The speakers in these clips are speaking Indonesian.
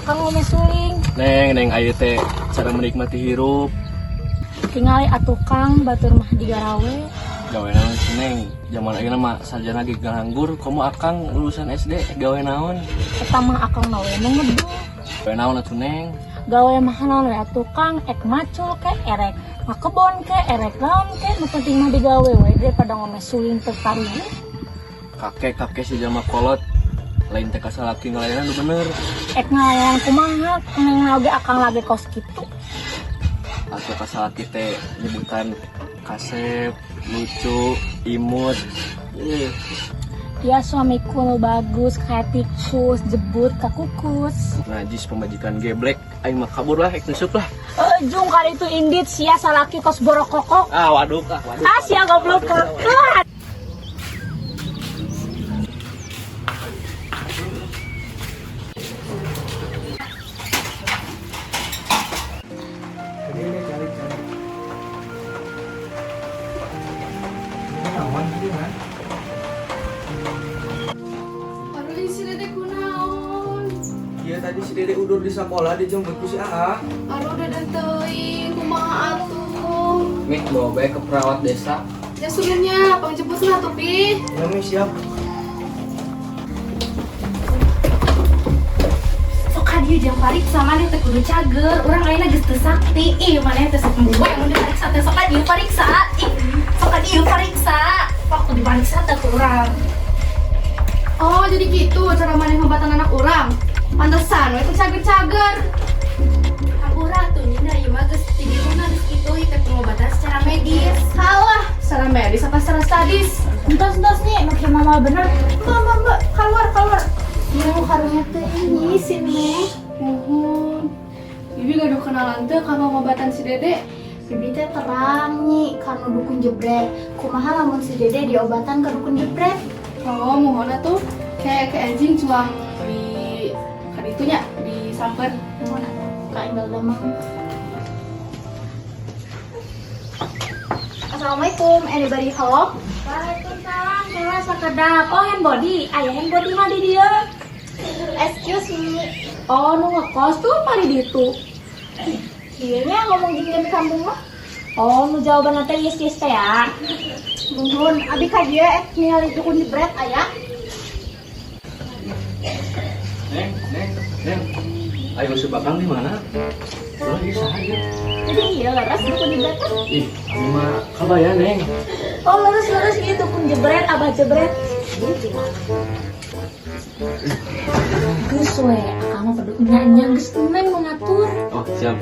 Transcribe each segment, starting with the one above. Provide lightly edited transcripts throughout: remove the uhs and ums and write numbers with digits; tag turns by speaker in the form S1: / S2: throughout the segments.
S1: akang ngomong suling.
S2: Neng ayu teh cara menikmati hirup.
S1: Tingali atuh Kang batur mah digarawe.
S2: Gawe naon sih neng? Zaman ayeuna mah sarjana ge nganggur, komo akang lulusan SD gawe naon?
S1: Eta mah akang nawe ngedu.
S2: Gawe naon atuh neng?
S1: Gawe mah naon we atuh Kang ek macul ke erek makebon ke erek naon ke nu penting mah digawe we daripada ngomong suling teu karugi.
S2: Kakek si jalma kolot lain teh kasalaki ngelayanan nu bener.
S1: Ek ngalayan kumaha neng lagi akang lagi kos kitu.
S2: Atau kasalaki teh nyebutan kasep, lucu, imut.
S1: Ya suamiku nu bagus kayak tikus jebut ka kukus.
S2: Najis pembajikan geblek, aing mah kabur lah, ek nusuk lah.
S1: Jung kali itu indit sia salaki kos borokokok.
S2: Waduh.
S1: Sia goblok.
S3: Iya tadi si Dede udur di sekolah dijemput ku si AA.
S4: Aduh udah teuing kumaha atuh.
S3: Mik bawa baik ke perawat desa.
S4: Ya suruhnya pangjemputna atuh Pi.
S3: Ya Mi siap.
S4: Sok ka dieu jeung pariksa maneh teh kudu cager. Urang ayeuna geus teu sakti. Ih maneh teh sok mbuh yang dipariksa teh sok ka dieu pariksa. Ih sok ka dieu pariksa. Waktu dipariksa teh ku urang. Oh jadi gitu cara maneh ngobatan anak urang. Pantesan we teh cager-cager. Hampura tuh Nina ieu mah geus tinggalna geus kitu ieu pengobatan secara medis. Salah, secara medis apa secara sadis?
S1: Entos nih makin mama bener.
S4: Mbak, keluar. Yang harusnya teh ini sini. Bibi gak ada kenalan teh kalau ngobatan si Dede.
S5: Bibi teh terang nih karena dukun jebret. Kumaha lamun si Dede diobatan ke dukun jebret.
S4: Oh, mohon tuh kayak ke anjing cuang di kaditunya di samper.
S5: Kak Imbal Damang. Assalamualaikum, anybody home?
S1: Waalaikumsalam, kelas sakedap. Oh, handbody. Aya handbody mah di dieu.
S5: Excuse me.
S1: Oh, nu ngekos tuh mah di ditu.
S5: Dieu nya ngomong gini di kampung mah.
S1: Oh, nu jawaban teh yes teh ya.
S5: Nuhun, abi ka dieu ningali dukun jebret aya.
S2: Neng. Ayo sebakang di mana? Lo di saha ya?
S5: Jadi iya laras dukun jebret kan?
S2: Ih, ini mah kabaya neng.
S1: Oh, lurus gitu dukun jebret, abah jebret. Geus we, akang mah kudu nya geus neng mau ngatur.
S2: Oh, siap.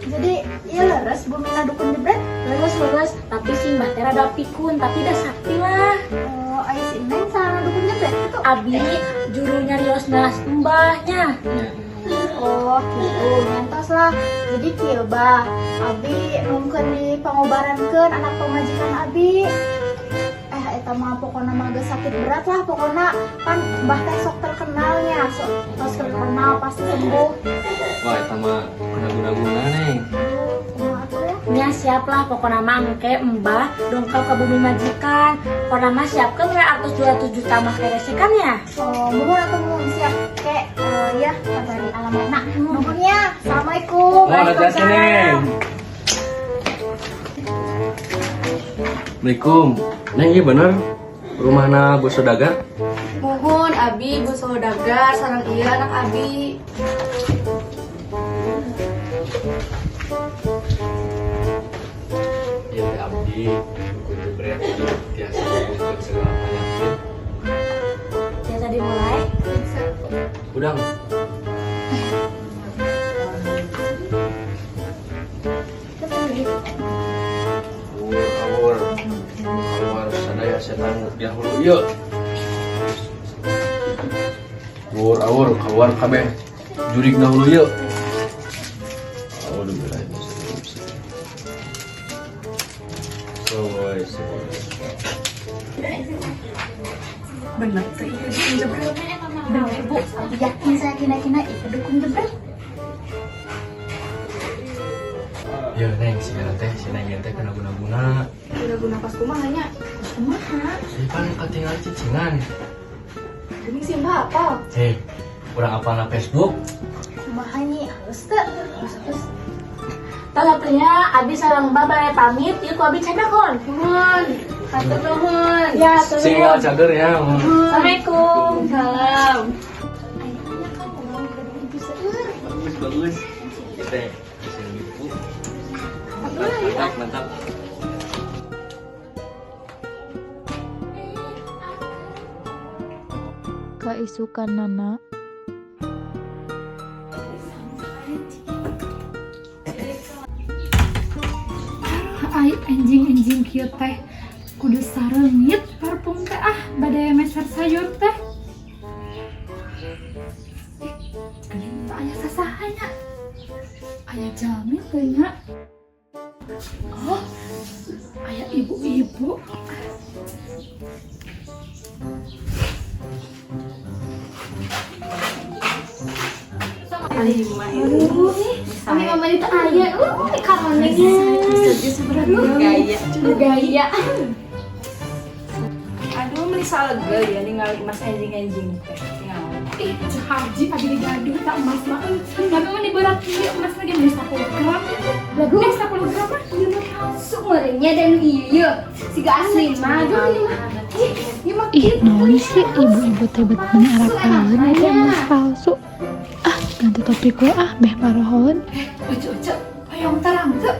S5: Jadi iya laras bumina dukun jebret.
S1: Lurus, tapi si mbak teh rada pikun, tapi dah sakti lah.
S5: Oh, aya si Neng sarana dukun jebret itu.
S1: Abi jurunya riosna mbahnya.
S5: Oh, gitu. Ngentos lah. Jadi kieu bah, abi nungkeun di pangobarankeun anak pamajikan abi. Eta mah pokona mah geus sakit berat lah pokona kan mbah teh sok terkenalnya, sok tos terkenal pasti sembuh.
S2: Wah, eta mah kena guna-guna neng.
S5: Kumaha atuh ya?
S1: Nya siap lah pokona mah engke mbah dongkal ke bumi majikan. Pokona mah siapkeun we 200 juta mah keresekan ya.
S5: Oh, muhun atuh muhun siap kek ya kabari alamatna. Nuhun ya. Assalamualaikum.
S2: Waalaikumsalam neng. Assalamualaikum. Neng, iya bener rumahna Bos Sodagar?
S4: Mohon Abi Bu Saudagar sareng ieu anak Abi.
S2: Iya teh abdi dukun jebret biasa menyembuhkan segala penyakit.
S1: Ya tadi mulai.
S2: Udang. Awur sadaya setan dahulu ieu. Awur keluar kabeh jurig dahulu ieu.
S4: Bener teh ieu dukun jebret.
S5: Bener Bu, abi yakin saya kina-kina itu dukun jebret.
S2: Ya neng, si neng teh kena guna-guna.
S4: Guna pas kumaha nya?
S5: Kumaha?
S2: Saya kan ketinggalan cicingan.
S5: Gini sih apa?
S2: Kurang apa Facebook?
S5: Kumaha nih, halus teh. Halus.
S1: Tanya abi sareng babay pamit yuk abi cenahon.
S4: Nuhun. Hatur nuhun.
S1: Ya,
S2: Sehingga cager ya.
S1: Assalamualaikum.
S4: Salam.
S5: Ayahnya kan ngomong dari ibu seueur.
S2: Bagus. Teh. Mantap, mantap.
S6: Kaisukan nana
S4: Ai anjing kieu teh kudu sareungit parfum teh bade meser sayur teh. Tak aya sasahanya. Aya jamin teh nya. Oh, aya ibu-ibu. Aduh, kami mama itu aya, kamarnya gaya.
S7: Aduh, menisal lega ya ningali mas enjing-enjing teh.
S4: Ih, haji abi digaduh tak emas mah. Tapi mah diberat ieu emas lagi geus 10 gram. Lagu 10 gram mah ieu mah palsu merenya dan ieu. Siga asli mah. Ieu mah
S6: ih naon sih ibu-ibu teh bet mengarapkeun eta emas palsu. Ganti topik gue beh parohon.
S4: Ucu, hayang terang tuh.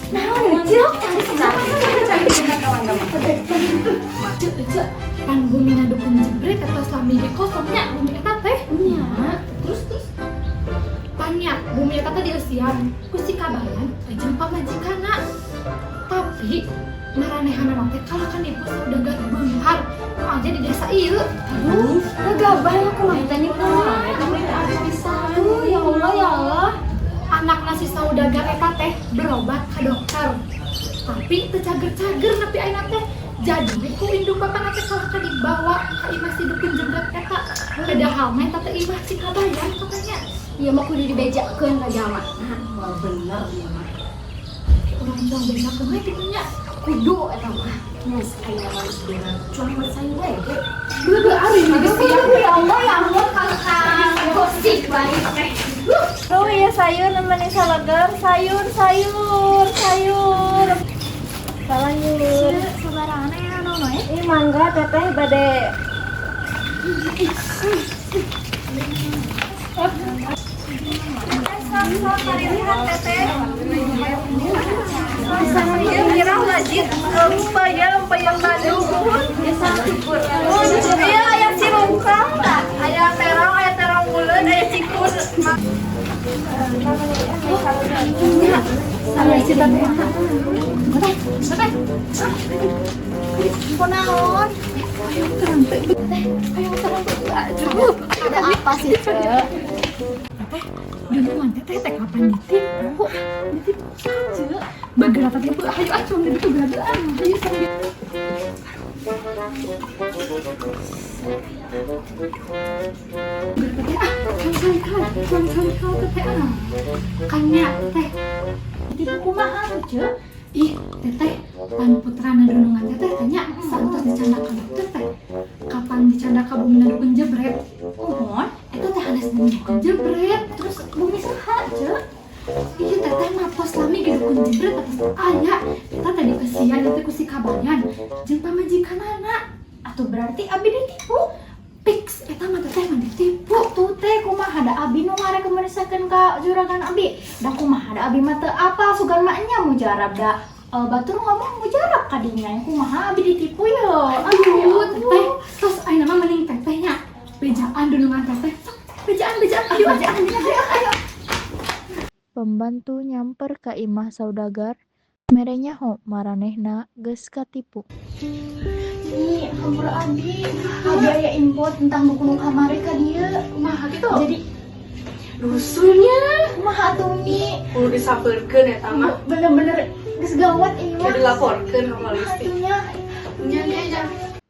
S4: Naon cilok cari Ucu, pan bumi dukun jebret atau suami di kosongnya bumi eta teh. Nya, terus pannya bumi eta teh dieusian ku si kabayan jeung pamajikanna. Tapi maranehanna teh kalahkan ibu saudagar beunghar aja di desa ieu. Aduh, gagabah kumaha teh kumaha kamu teh ada pisan. Ya Allah. Anak nasi saudagar eta teh berobat ke dokter. Tapi teu cager-cager nepi ayeuna teh. Jadi ku induk bapak teh kalah dibawa ka imah si dukun jebret eta. Padahal mah eta teh imah si kabayan katanya. Ieu mah kudu dibejakeun ka jalma. Wah bener ieu mah. Urang jang bejakeun we kitu nya. Kudu eta mah. Geus aya manis bener. Cuma sayur we ge. Bener ari geus ya Allah kakak. Gosip balik teh.
S5: Oh iya sayur nemenin salagar, sayur. Sayur.
S4: Sembarangan ya nono ya.
S5: Ini mangga teteh bade. Lihat teteh. Saya kira wajib bayang Bandung. Iya aya cirungkang, aya terong buleun, aya cikur.
S4: Saya cerita teh.
S5: Kunaon?
S4: Ayo terang teh.
S5: Ada apa sih, Cek?
S4: Dengan teteh kapan ditipu? Ditipu saja. Bagara tadi bu, ayo acung dari itu beradaan. Ayo sambil. Cuang teteh Kanya teh. Ditipu kumaha tuh, Cek? Ih, teteh, pan putrana dunungan teteh tanya saeunteu dicanda ka dokter teh. Kapan dicanda ka bumi dukun jebret? Mohon, itu teh hanes bumi dukun jebret. Terus bumi saha, Cek? Ih, teteh mah pos lami ge dukun jebret atas aya. Kita tadi kesian itu ku si kabanyan jeung pamajikanana. Atuh berarti abi ditipu. Fix, eta mah teteh mah ditipu.
S5: Tuh teh kumaha da abi nu mare kemarisakeun ka juragan abi. Da kumaha da abi mah teu apa sugan maknya mujarab da batur ngomong mujarab ka dinya. Kumaha abi ditipu yo.
S4: Aduh, teteh, terus ayeuna mah mending tetehnya. Bejaan dunungan teteh. Sok, bejaan. Ayo.
S6: Pembantu nyamper ka imah saudagar. Merenya ho maranehna geus katipu.
S5: Ini hampura abi aya info tentang buku kamari ka dieu.
S7: Kumaha gitu?
S5: Jadi
S7: Rusuhnya
S5: kumaha atuh Mi?
S7: kudu disaperkeun eta mah.
S5: Bener-bener geus gawat ini
S7: Kudu
S5: mah.
S7: dilaporkeun ka polisi.
S5: Atunya
S7: Nya aja.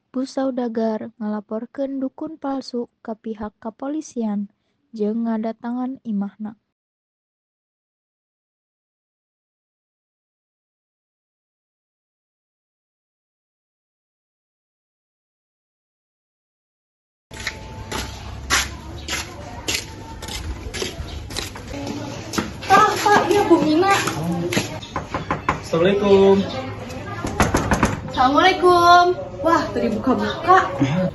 S6: Bu saudagar ngalaporkeun dukun palsu ka pihak kepolisian jeung ngadatangan imahna.
S4: Bu Mina.
S3: Assalamualaikum.
S4: Assalamualaikum. Wah, tadi buka-buka.
S3: Assalamualaikum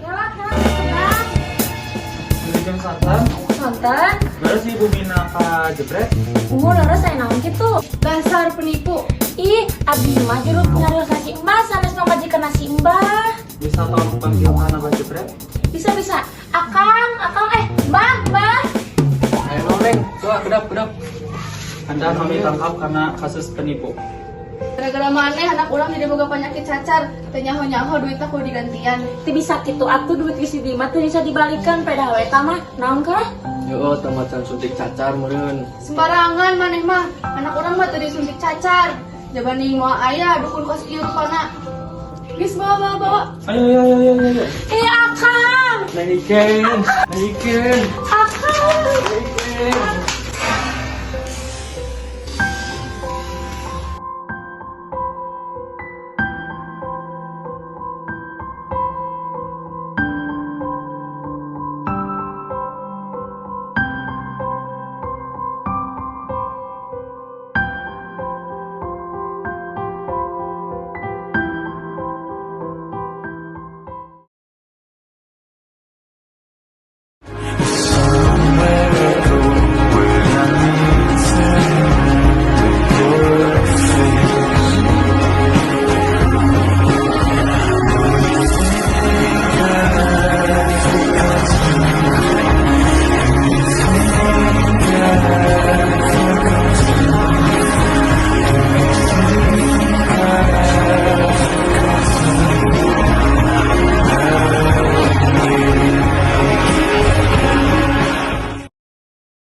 S3: Santan.
S1: Nonton,
S3: Baru si Ibu Mina ka jebret.
S1: umur laras saya naon gitu.
S4: Dasar penipu.
S1: Ih, abdi mah juru nyarios nasi mbah, sanes mamajikan nasi mbah.
S3: Bisa tolong panggil mana ka jebret?
S1: Bisa. Akang, mbah.
S2: Ayo noleng, coba kedap.
S3: Anda kami tangkap karena kasus penipu.
S4: Gara-gara maneh anak urang jadi boga penyakit cacar. Teu nyaho-nyaho duit aku digantian.
S1: Teu bisa kitu atuh duit isi di mah teu bisa dibalikan pada we tah mah. Naon kah?
S2: Yo, tematan suntik cacar meureun.
S4: Sembarangan maneh mah. Anak urang mah teu disuntik cacar. Jabani moal aya dukun kos ieu rupana. Geus bawa.
S3: Ayo.
S1: Akang.
S3: Naikin.
S1: Akang.